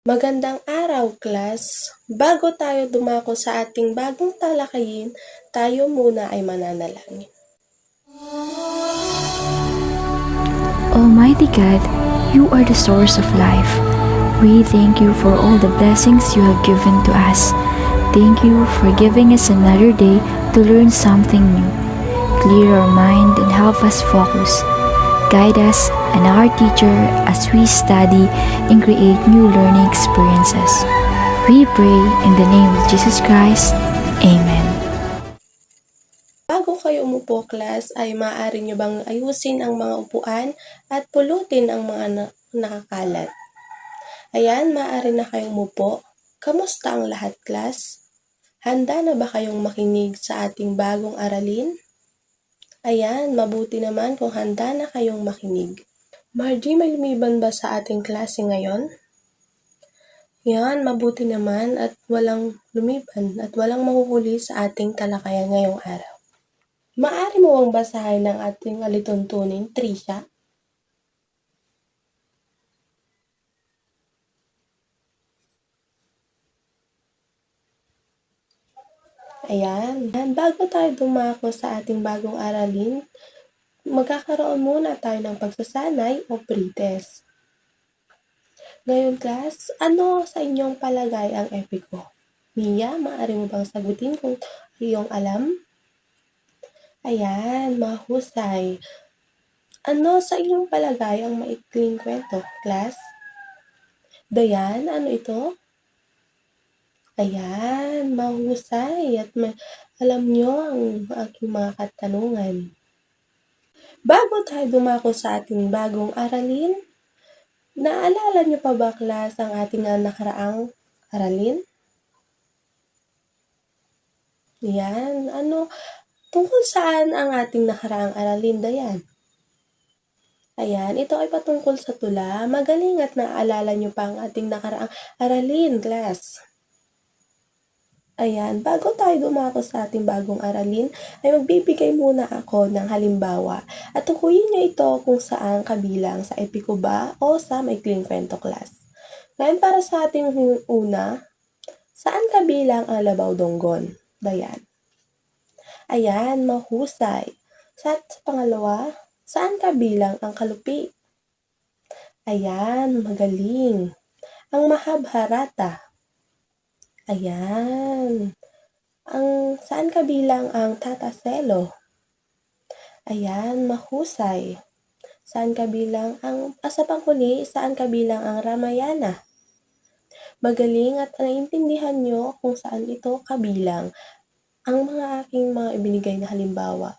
Magandang araw, class! Bago tayo dumako sa ating bagong talakayin, tayo muna ay mananalangin. Almighty God, you are the source of life. We thank you for all the blessings you have given to us. Thank you for giving us another day to learn something new. Clear our mind and help us focus. Guide us and our teacher as we study and create new learning experiences. We pray in the name of Jesus Christ. Amen. Bago kayo umupo, class, ay maaari nyo bang ayusin ang mga upuan at pulutin ang mga nakakalat. Ayan, maaari na kayong umupo. Kamusta ang lahat, class? Handa na ba kayong makinig sa ating bagong aralin? Ayan, mabuti naman kung handa na kayong makinig. Margie, may lumiban ba sa ating klase ngayon? Yan, mabuti naman at walang lumiban at walang mahuhuli sa ating talakayan ngayong araw. Maaari mo bang basahin ang ating alituntunin, Trisha? Ayan, bago tayo dumako sa ating bagong aralin, magkakaroon muna tayo ng pagsasanay o pretest. Ngayon, class, ano sa inyong palagay ang epiko? Mia, maaari mo bang sagutin kung iyong alam? Ayan, mahusay. Ano sa inyong palagay ang maikling kwento, class? Dayan, ano ito? Ayan, mahusay at alam nyo ang aking mga katanungan. Bago tayo dumako sa ating bagong aralin, naalala nyo pa ba, class, ang ating nakaraang aralin? Yan, tungkol saan ang ating nakaraang aralin, Dayan? Ayan, ito ay patungkol sa tula. Magaling at naaalala nyo pa ang ating nakaraang aralin, class. Ayan, bago tayo dumako sa ating bagong aralin, ay magbibigay muna ako ng halimbawa at tukuyin nyo ito kung saan kabilang sa epiko ba o sa maikling kwento, class. Ngayon, para sa ating una, saan kabilang ang Labaw Donggon? Dayan. Ayan, mahusay. Sa pangalawa, saan kabilang ang Kalupi? Ayan, magaling. Ang Mahabharata. Ayan. Saan kabilang ang Tataselo? Ayan, mahusay. Saan kabilang sa panghuli, saan kabilang ang Ramayana? Magaling at naiintindihan nyo kung saan ito kabilang ang mga aking mga ibinigay na halimbawa.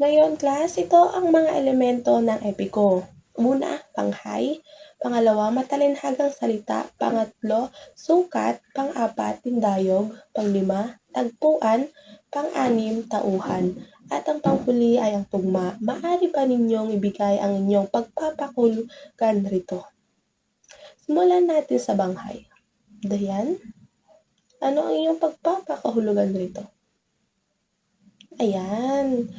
Ngayon, class, ito ang mga elemento ng epiko. Una, panghay. Pangalawa, matalinhagang salita. Pangatlo, sukat. Pang-apat, tindayog. Panglima, tagpuan. Pang-anim, tauhan. At ang panghuli ay ang tugma. Maaari pa ninyong ibigay ang inyong pagpapakulugan rito. Simulan natin sa banghay. Dayan, ano ang inyong pagpapakahulugan rito? Ayan.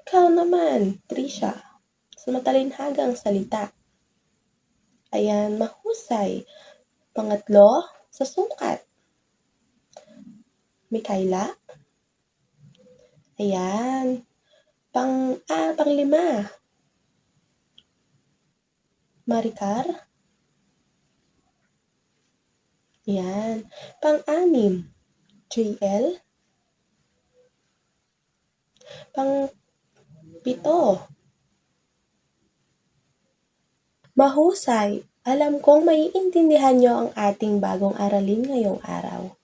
Ikaw naman, Trisha, sa matalinhagang salita. Ayan, mahusay. Pangatlo, sa sukat. Mikaela. Ayan. Panglima. Maricar. Ayan. Pang-anim, JL. Pang-pito. Mahusay. Alam kong maiintindihan nyo ang ating bagong aralin ngayong araw.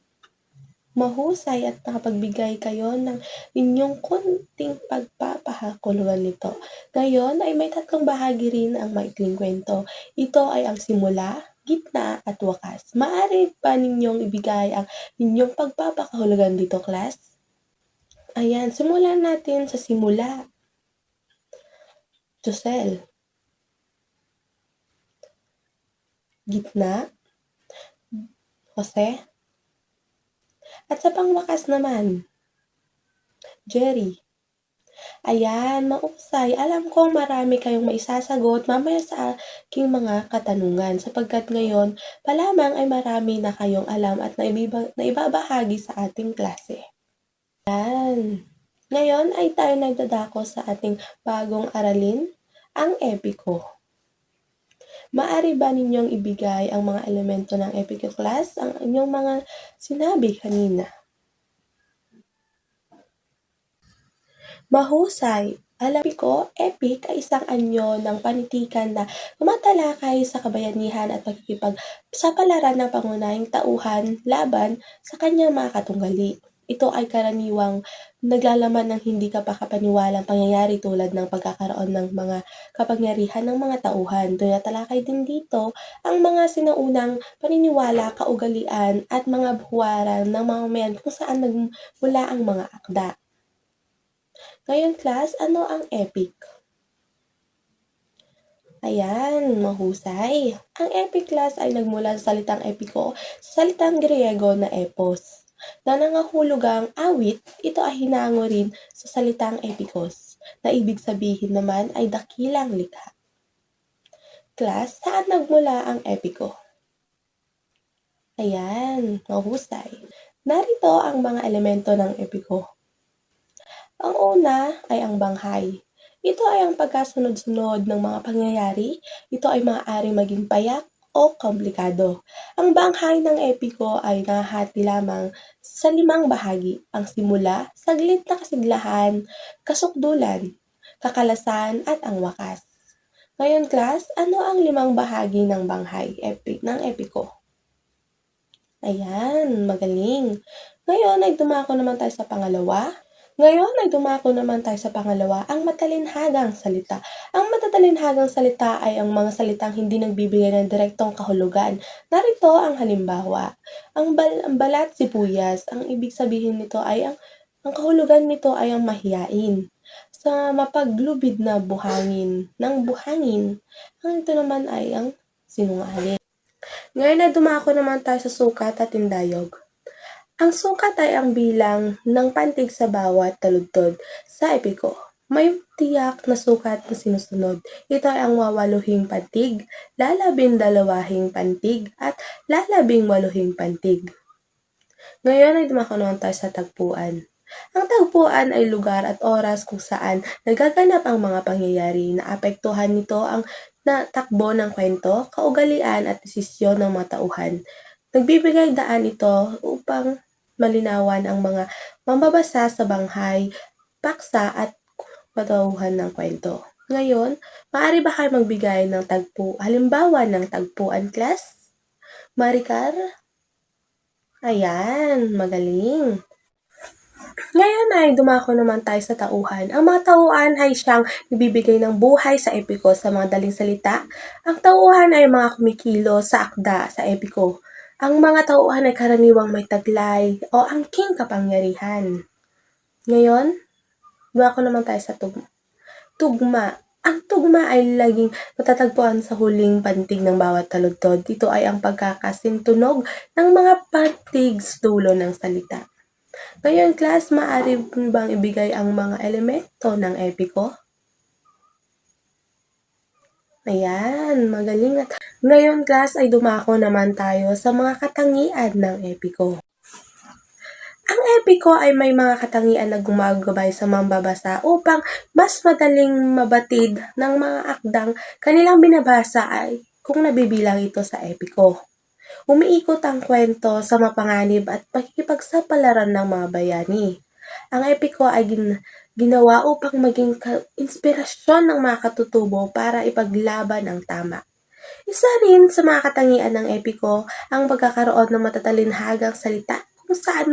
Mahusay at nakapagbigay kayo ng inyong konting pagpapahakulugan nito. Ngayon ay may tatlong bahagi rin ang maikling kwento. Ito ay ang simula, gitna at wakas. Maaari pa ninyong ibigay ang inyong pagpapakahulugan dito, class? Ayan, simulan natin sa simula. Josel. Gitna. Jose. At sa pangwakas naman, Jerry. Ayan, mahusay. Alam kong marami kayong maisasagot mamaya sa aking mga katanungan sapagkat ngayon pa lamang ay marami na kayong alam at naibabahagi sa ating klase. Ayan. Ngayon ay tayo nagdadako sa ating bagong aralin, ang epiko. Maaari ba ninyong ibigay ang mga elemento ng epiko class ang inyong mga sinabi kanina? Mahusay. Alam ko, epic ay isang anyo ng panitikan na tumatalakay sa kabayanihan at pakikipagsapalaran ng pangunahing tauhan laban sa kanyang mga katunggali. Ito ay karaniwang naglalaman ng hindi kapakapaniwalang pangyayari tulad ng pagkakaroon ng mga kapangyarihan ng mga tauhan. Tinatalakay din dito ang mga sinaunang paniniwala, kaugalian at mga buwaran ng mga mamayan kung saan nagmula ang mga akda. Ngayon class, ano ang epic? Ayan, mahusay. Ang epic class ay nagmula sa salitang epiko, sa salitang Griego na epos. Na nangahulugang awit, ito ay hinango rin sa salitang epikos, na ibig sabihin naman ay dakilang likha. Class, saan nagmula ang epiko? Ayan, mahusay. Narito ang mga elemento ng epiko. Ang una ay ang banghay. Ito ay ang pagkasunod-sunod ng mga pangyayari. Ito ay maaaring maging payak o komplikado. Ang banghay ng epiko ay nahati lamang sa 5 bahagi. Ang simula, saglit na kasiglahan, kasukdulan, kakalasan at ang wakas. Ngayon class, ano ang 5 bahagi ng banghay ng epiko? Ayan, magaling. Ngayon ay dumako naman tayo sa pangalawa. Ang matalinhagang salita. Ang matalinhagang salita ay ang mga salitang hindi nagbibigay ng direktong kahulugan. Narito ang halimbawa. Ang balat sibuyas, ang ibig sabihin nito ay ang kahulugan nito ay ang mahiyain. Sa mapaglubid na buhangin, ang ito naman ay ang sinungaling. Ngayon ay dumako naman tayo sa sukat at tindayog. Ang sukat ay ang bilang ng pantig sa bawat taludtod sa epiko. May tiyak na sukat na sinusunod. Ito ay ang wawaluhing pantig, lalabindalawahing pantig, at lalabingwaluhing pantig. Ngayon ay dumako naman tayo sa tagpuan. Ang tagpuan ay lugar at oras kung saan nagaganap ang mga pangyayari na apektuhan nito ang takbo ng kwento, kaugalian at desisyon ng mga tauhan. Nagbibigay daan ito upang malinawan ang mga mambabasa sa banghay, paksa at patauhan ng kwento. Ngayon, maaari ba kayo magbigay ng halimbawa ng tagpuan class? Maricar? Ayan, magaling. Ngayon ay dumako naman tayo sa tauhan. Ang mga tauhan ay siyang ibibigay ng buhay sa epiko sa mga daling salita. Ang tauhan ay mga kumikilo sa akda sa epiko. Ang mga tauhan ay karaniwang may taglay o angking kapangyarihan. Ngayon, dumako naman tayo sa tugma. Ang tugma ay laging matatagpuan sa huling pantig ng bawat taludtod. Ito ay ang pagkakasintunog ng mga pantig sa dulo ng salita. Ngayon, class, maaari bang ibigay ang mga elemento ng epiko? Ayan, magaling. At ngayon, class, ay dumako naman tayo sa mga katangian ng epiko. Ang epiko ay may mga katangian na gumagabay sa mambabasa upang mas madaling mabatid ng mga akdang kanilang binabasa ay kung nabibilang ito sa epiko. Umiikot ang kwento sa mapanganib at pakikipagsapalaran ng mga bayani. Ang epiko ay ginawa upang maging inspirasyon ng mga katutubo para ipaglaban ang tama. Isa rin sa mga katangian ng epiko ang pagkakaroon ng matatalinhagang salita kung saan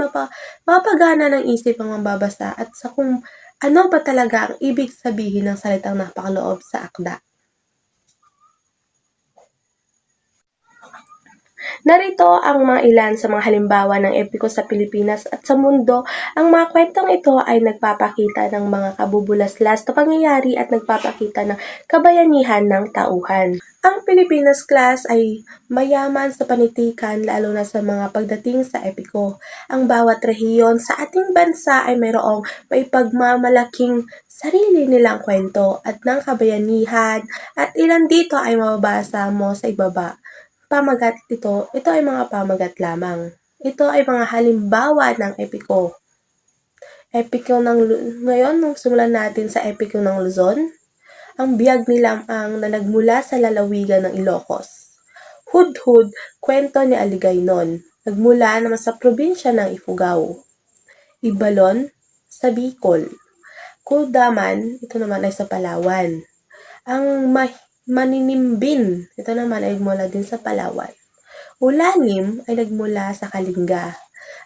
mapagana ng isip ang mambabasa at sa kung ano ba talaga ang ibig sabihin ng salitang napakaloob sa akda. Narito ang mga ilan sa mga halimbawa ng epiko sa Pilipinas at sa mundo. Ang mga kwentong ito ay nagpapakita ng mga kabubulaslas na pangyayari at nagpapakita ng kabayanihan ng tauhan. Ang Pilipinas class ay mayaman sa panitikan lalo na sa mga pagdating sa epiko. Ang bawat rehiyon sa ating bansa ay mayroong maipagmamalaking sarili nilang kwento at ng kabayanihan at ilan dito ay mababasa mo sa ibaba. Ito ay mga pamagat lamang. Ito ay mga halimbawa ng epiko. Ngayon, nung simulan natin sa epiko ng Luzon, ang biyag ni Lamang na nagmula sa lalawigan ng Ilocos. Hudhud, kwento ni Aligaynon, nagmula naman sa probinsya ng Ifugao. Ibalon, sa Bicol. Kudaman, ito naman ay sa Palawan. Ang Maninimbin, ito naman ay nagmula din sa Palawan. Ulalim ay nagmula sa Kalinga.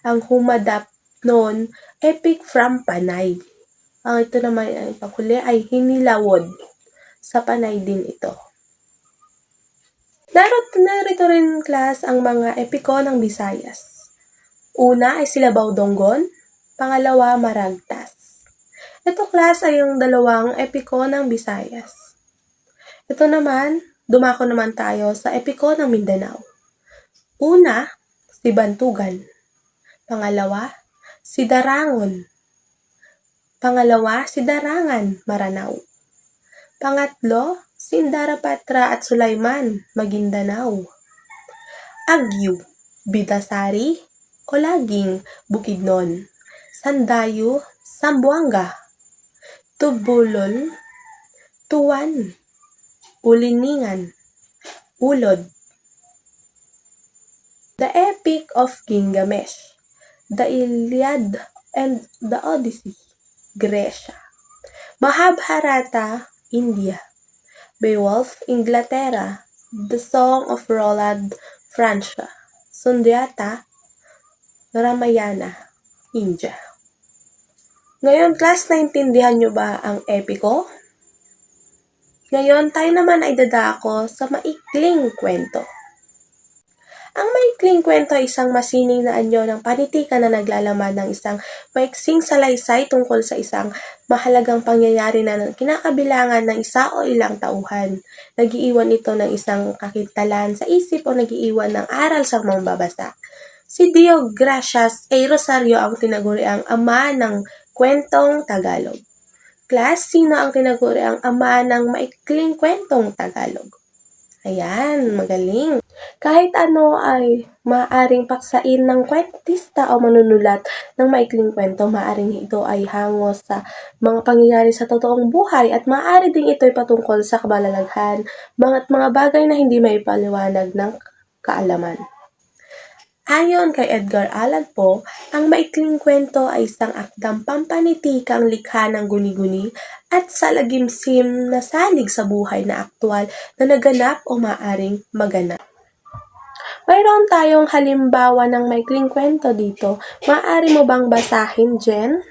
Ang Humadap noon, Epic from Panay. Ang ito naman ay panghuli ay Hinilawod. Sa Panay din ito. Narito rin class ang mga epiko ng Visayas. Una ay Silabaw Donggon, pangalawa Maragtas. Ito class ay yung dalawang epiko ng Visayas. Ito naman, dumako naman tayo sa epiko ng Mindanao. Una, si Bantugan. Pangalawa, si Darangon. Pangalawa, si Darangan, Maranao. Pangatlo, si Indarapatra at Sulaiman, Maguindanao. Agyu, Bidasari, o Laging, Bukidnon. Sandayu, Zamboanga. Tubulol, Tuwan, Uliningan, Ulod. The Epic of Gilgamesh, The Iliad and the Odyssey, Gresya. Mahabharata, India. Beowulf, Inglaterra. The Song of Roland, Francia. Sundiata, Ramayana, India. Ngayon, class, naintindihan nyo ba ang epiko? Ngayon, tayo naman ay dadako sa maikling kwento. Ang maikling kwento ay isang masining na anyo ng panitikan na naglalaman ng isang maiksing salaysay tungkol sa isang mahalagang pangyayari na kinakabilangan ng isa o ilang tauhan. Nagiiwan ito ng isang kakintalan sa isip o nagiiwan ng aral sa mambabasa. Si Dio Gracias A. Rosario ang tinaguri ang ama ng kwentong Tagalog. Class, sino ang tinaguri ang ama ng maikling kwentong Tagalog? Ayan, magaling. Kahit ano ay maaring paksain ng kwentista o manunulat ng maikling kwento, maaring ito ay hango sa mga pangyayari sa totoong buhay at maaari ding ito ay patungkol sa kabalalaghan, mga bagay na hindi may paliwanag ng kaalaman. Ayon kay Edgar Allan Poe, ang maikling kwento ay isang akdang pampanitikang likha ng guni-guni at salagimsim na salig sa buhay na aktwal na naganap o maaring maganap. Mayroon tayong halimbawa ng maikling kwento dito. Maaari mo bang basahin, Jen?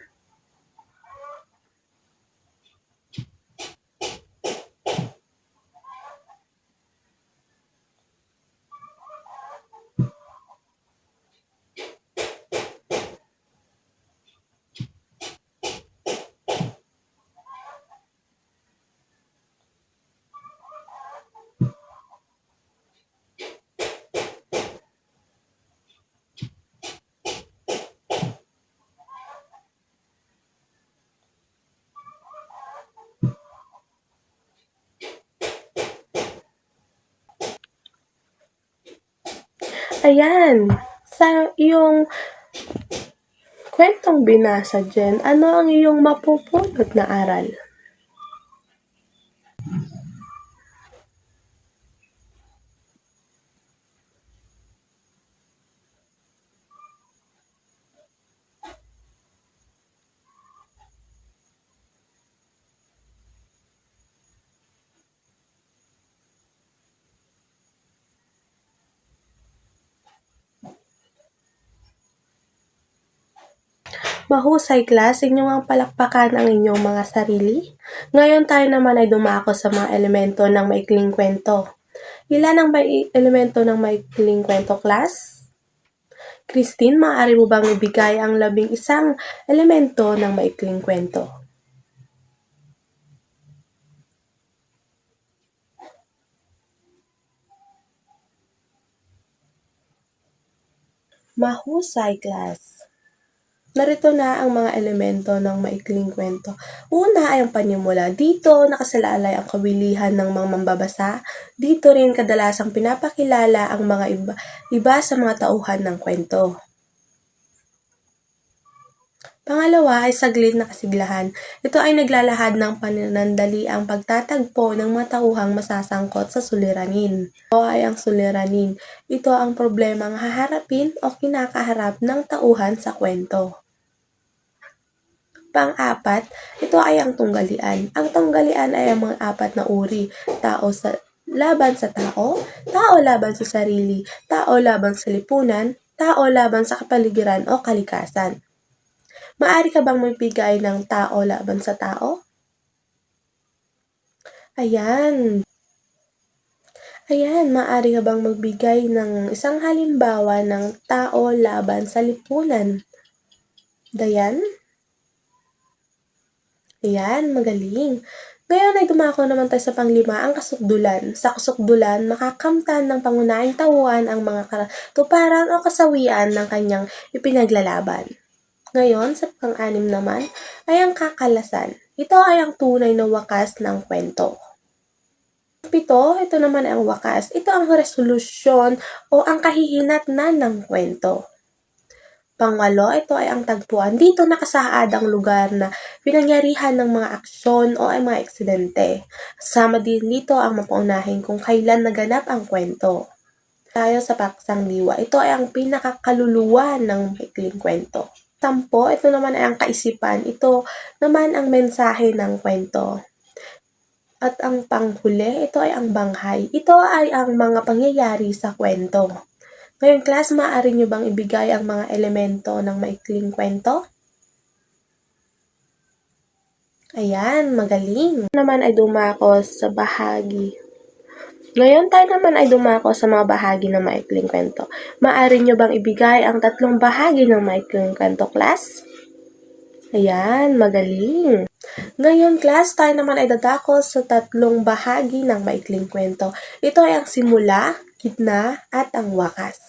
Ayan, sa iyong kwentong binasa, Jen, ano ang iyong mapupulot na aral? Mahusay, class, inyong ang palakpakan ang inyong mga sarili. Ngayon tayo naman ay dumako sa mga elemento ng maikling kwento. Ilan ang may elemento ng maikling kwento, class? Christine, maaari mo bang ibigay ang 11 elemento ng maikling kwento? Mahusay, class. Narito na ang mga elemento ng maikling kwento. Una ay ang panimula. Dito nakasalalay ang kawilihan ng mga mambabasa. Dito rin kadalasang pinapakilala ang mga iba sa mga tauhan ng kwento. Pangalawa ay saglit na kasiglahan. Ito ay naglalahad ng pananandaliang pagtatagpo ng mga tauhang masasangkot sa suliranin. Ito ay ang suliranin. Ito ang problemang haharapin o kinakaharap ng tauhan sa kwento. Pang-apat, ito ay ang tunggalian. Ang tunggalian ay ang mga apat na uri. Tao laban sa tao, tao laban sa sarili, tao laban sa lipunan, tao laban sa kapaligiran o kalikasan. Maaari ka bang magbigay ng tao laban sa tao? Ayan, maaari ka bang magbigay ng isang halimbawa ng tao laban sa lipunan? Dayan? Ayan, magaling. Ngayon ay dumako naman tayo sa panglima, ang kasukdulan. Sa kasukdulan, makakamtan ng pangunahing tauhan ang mga katuparan o kasawian ng kanyang ipinaglalaban. Ngayon, sa pang-anim naman, ay ang kakalasan. Ito ay ang tunay na wakas ng kwento. Pito, ito naman ay ang wakas. Ito ang resolusyon o ang kahihinatnan ng kwento. Pangwalo, ito ay ang tagpuan. Dito nakasaad ang lugar na pinangyarihan ng mga aksyon o ay mga aksidente. Kasama din dito ang mapaunahing kung kailan naganap ang kwento. Tayo sa paksang diwa. Ito ay ang pinakakaluluwa ng maikling kwento. 10, ito naman ay ang kaisipan. Ito naman ang mensahe ng kwento. At ang panghuli, ito ay ang banghay. Ito ay ang mga pangyayari sa kwento. Ngayon, class, maaari nyo bang ibigay ang mga elemento ng maikling kwento? Ayan, magaling. Naman ay dumako sa bahagi. Ngayon tayo naman ay dumako sa mga bahagi ng maikling kwento. Maaari nyo bang ibigay ang 3 bahagi ng maikling kwento, class? Ayan, magaling. Ngayon, class, tayo naman ay dadako sa 3 bahagi ng maikling kwento. Ito ay ang simula, gitna, at ang wakas.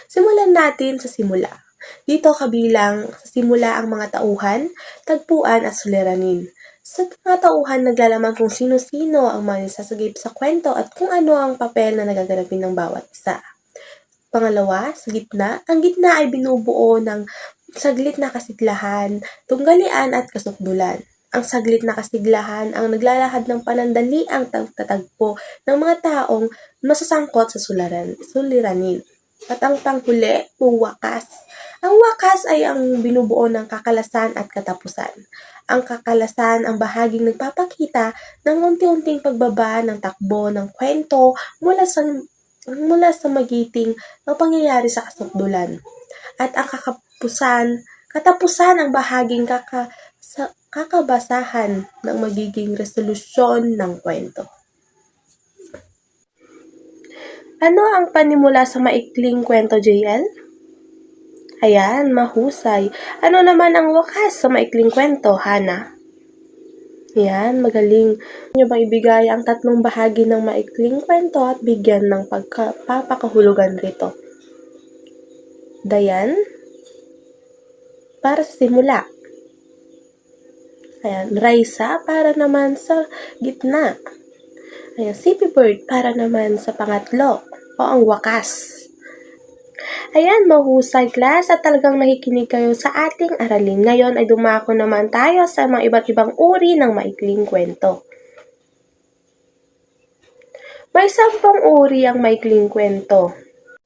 Simulan natin sa simula. Dito kabilang sa simula ang mga tauhan, tagpuan at suliranin. Sa mga tauhan, naglalaman kung sino-sino ang mga sasagip sa kwento at kung ano ang papel na nagaganapin ng bawat isa. Pangalawa, sa gitna. Ang gitna ay binubuo ng saglit na kasiglahan, tunggalian at kasukdulan. Ang saglit na kasiglahan ang naglalahad ng panandaliang tatagpo ng mga taong masasangkot sa suliranin. At ang panghuli, wakas. Ang wakas ay ang binubuo ng kakalasan at katapusan. Ang kakalasan ang bahaging nagpapakita ng unti-unting pagbaba ng takbo ng kwento mula sa magiting ng pangyayari sa kasukdulan. At ang katapusan ang bahaging kakabasahan ng magiging resolusyon ng kwento. Ano ang panimula sa maikling kwento, JL? Ayan, mahusay. Ano naman ang wakas sa maikling kwento, Hana? Ayan, magaling. Nyo bang ibigay ang 3 bahagi ng maikling kwento at bigyan ng papakahulugan rito? Dayan? Para sa simula. Ayan, Raisa para naman sa gitna. Ayan, Sippy Bird para naman sa pangatlo o ang wakas. Ayan, mahusay, class, at talagang nakikinig kayo sa ating aralin. Ngayon ay dumako naman tayo sa mga iba't ibang uri ng maikling kwento. May 10 uri ang maikling kwento.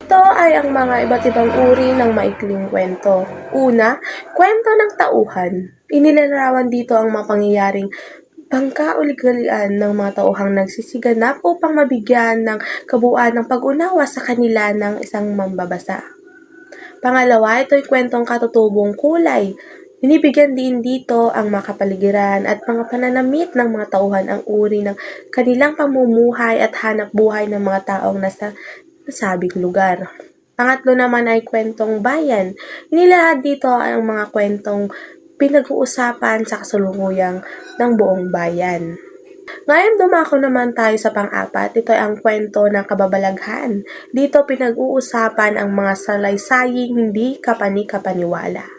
Ito ay ang mga iba't ibang uri ng maikling kwento. Una, kwento ng tauhan. Inilarawan dito ang mga pangyayaring pangkaugali-galian ng mga tauhang nagsisiganap upang mabigyan ng kabuuan ng pag-unawa sa kanila ng isang mambabasa. Pangalawa, ito ay kwentong katutubong kulay. Binibigyan din dito ang mga kapaligiran at mga pananamit ng mga tauhan ang uri ng kanilang pamumuhay at hanap buhay ng mga taong nasa nasabing lugar. Pangatlo naman ay kwentong bayan. Inilahat dito ang mga kwentong pinag-uusapan sa kasalukuyang ng buong bayan. Ngayon dumako naman tayo sa pang-apat. Ito ay ang kwento ng kababalaghan. Dito pinag-uusapan ang mga salaysaying hindi kapani-kapaniwala.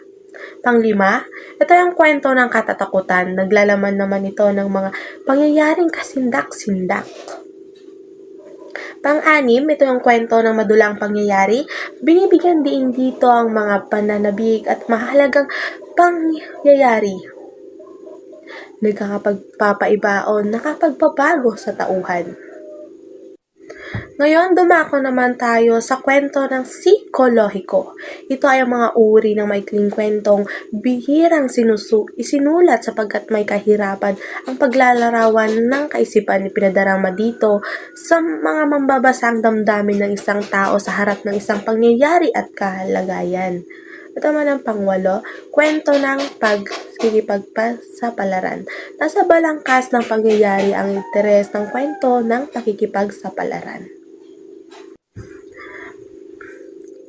Panglima, ito ay ang kwento ng katatakutan. Naglalaman naman ito ng mga pangyayaring kasindak-sindak. Pang-anim, ito yung kwento ng madulang pangyayari. Binibigyan din dito ang mga pananabik at mahalagang pangyayari. Nagkakapagpapaiba o nakapagpabago sa tauhan. Ngayon, dumako naman tayo sa kwento ng psikolohiko. Ito ay ang mga uri ng maikling kwentong bihirang isinulat sapagkat may kahirapan ang paglalarawan ng kaisipan ni pinadarama dito sa mga mambabasang damdamin ng isang tao sa harap ng isang pangyayari at kahalagayan. Ito naman ang pangwalo, kwento ng pakikipagsapalaran. Nasa balangkas ng pangyayari ang interes ng kwento ng pakikipagsapalaran.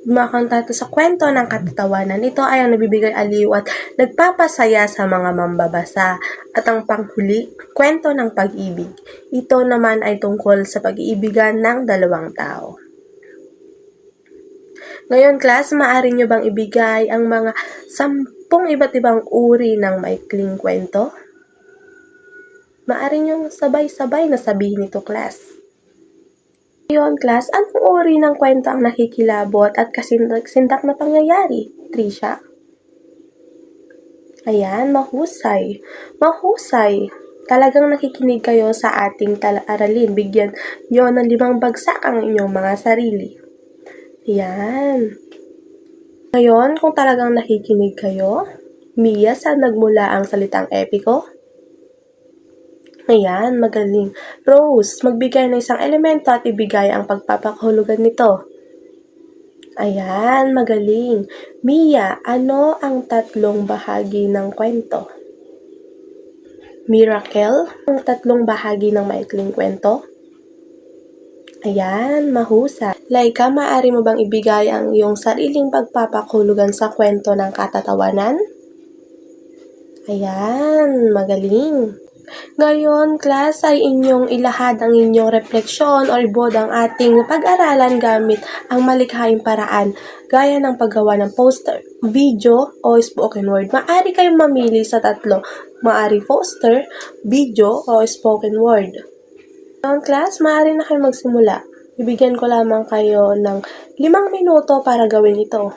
Dumakang tayo sa kwento ng katatawanan. Ito ay ang nabibigay aliw at nagpapasaya sa mga mambabasa. At ang panghuli, kwento ng pag-ibig. Ito naman ay tungkol sa pag-iibigan ng dalawang tao. Ngayon, class, maaari nyo bang ibigay ang mga 10 iba't ibang uri ng maikling kwento? Maaari nyo sabay-sabay na sabihin ito, class. Ngayon, class, anong uri ng kwento ang nakikilabot at kasindak-sindak na pangyayari? Trisha? Ayan, mahusay. Mahusay. Talagang nakikinig kayo sa ating aralin. Bigyan nyo ng 5 bagsak ang inyong mga sarili. Ayan. Ngayon, kung talagang nakikinig kayo, Mia, saan nagmula ang salitang epiko? Ayan, magaling. Rose, magbigay ng isang elemento at ibigay ang pagpapakahulugan nito. Ayan, magaling. Mia, ano ang 3 bahagi ng kwento? Miracle, ang 3 bahagi ng maikling kwento? Ayan, mahusay. Laika, maaari mo bang ibigay ang iyong sariling pagpapakahulugan sa kwento ng katatawanan? Ayan, magaling. Ngayon, class, ay inyong ilahad ang inyong refleksyon o ibod ang ating pag-aralan gamit ang malikhaing paraan gaya ng paggawa ng poster, video, o spoken word. Maaari kayong mamili sa 3. Maaari poster, video, o spoken word. Ngayon, class, maaari na kayong magsimula. Ibigyan ko lamang kayo ng 5 minuto para gawin ito.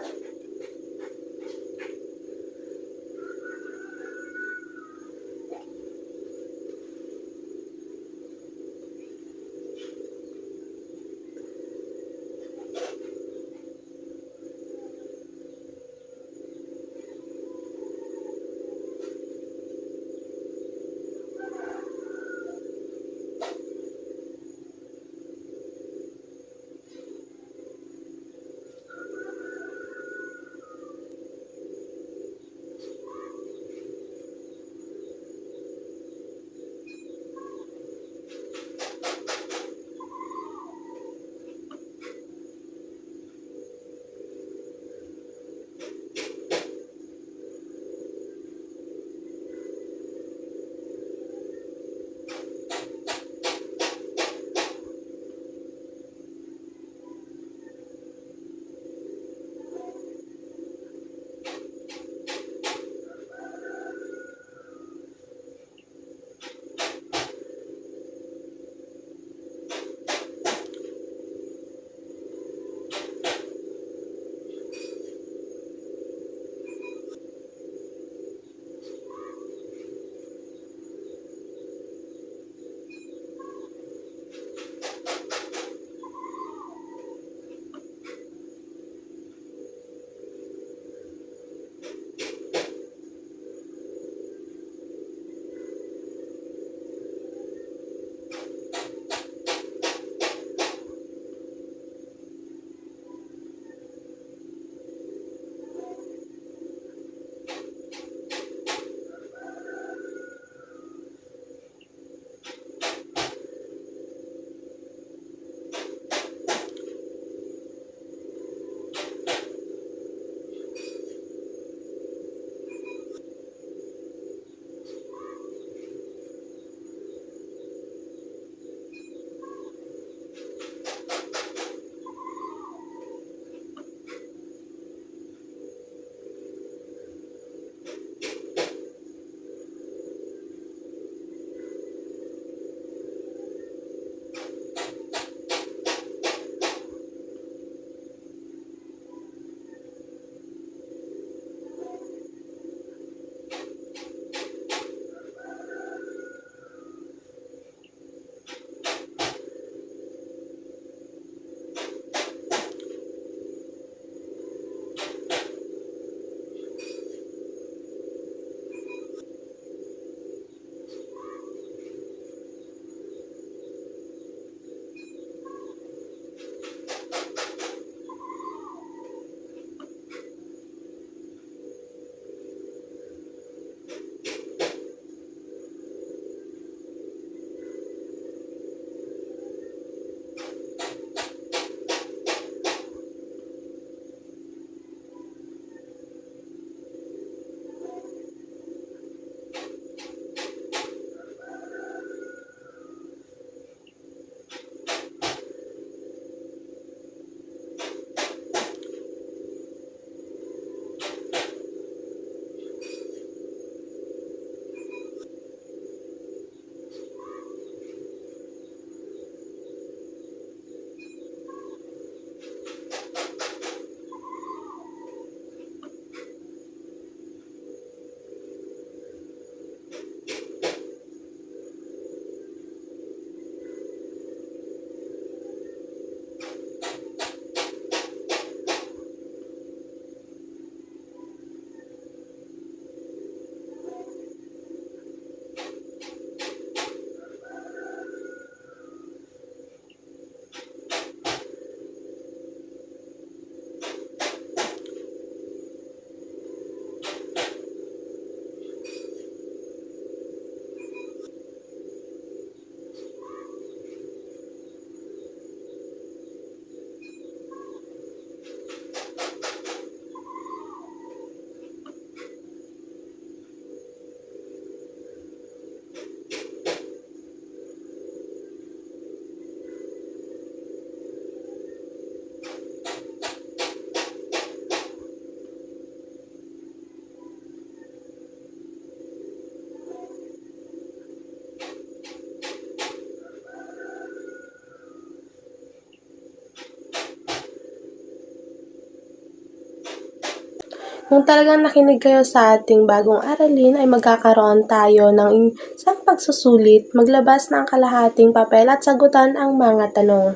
Kung talagang nakinig kayo sa ating bagong aralin ay magkakaroon tayo ng isang pagsusulit, maglabas ng kalahating papel at sagutan ang mga tanong.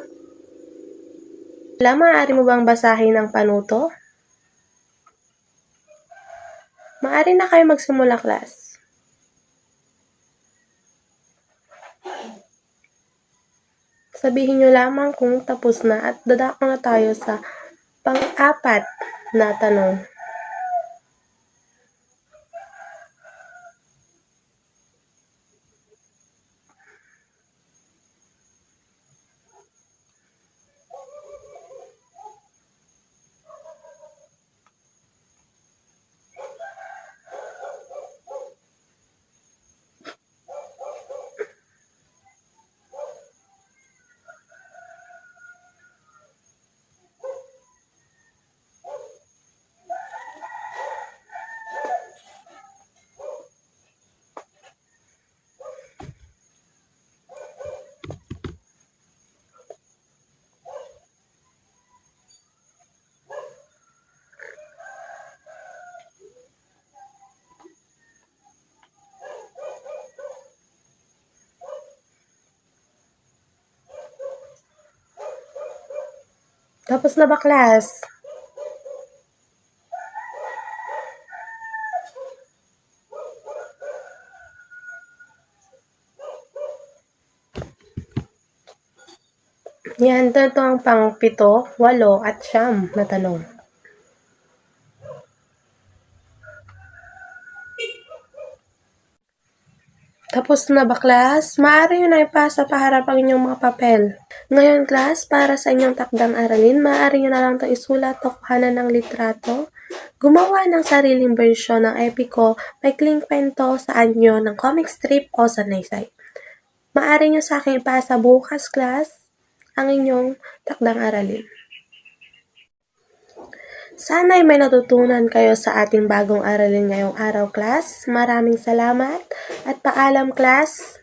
Maaari mo bang basahin ang panuto? Maaari na kayo magsimula, class. Sabihin nyo lamang kung tapos na at dadako na tayo sa pang-apat na tanong. Tapos na ba, class? Yan, ito ang pang-7, 8 at 9 na tanong. Tapos na ba, class? Maaari nyo na ipasa paharap ang inyong mga papel. Ngayon, class, para sa inyong takdang aralin, maaari nyo na lang ito isulat o kuhanan ng litrato. Gumawa ng sariling bersyon ng epiko, maikling kwento sa anyo ng comic strip o sanaysay. Maaari nyo sa akin ipasa bukas, class, ang inyong takdang aralin. Sana'y may natutunan kayo sa ating bagong aralin ngayong araw, class. Maraming salamat at paalam, class.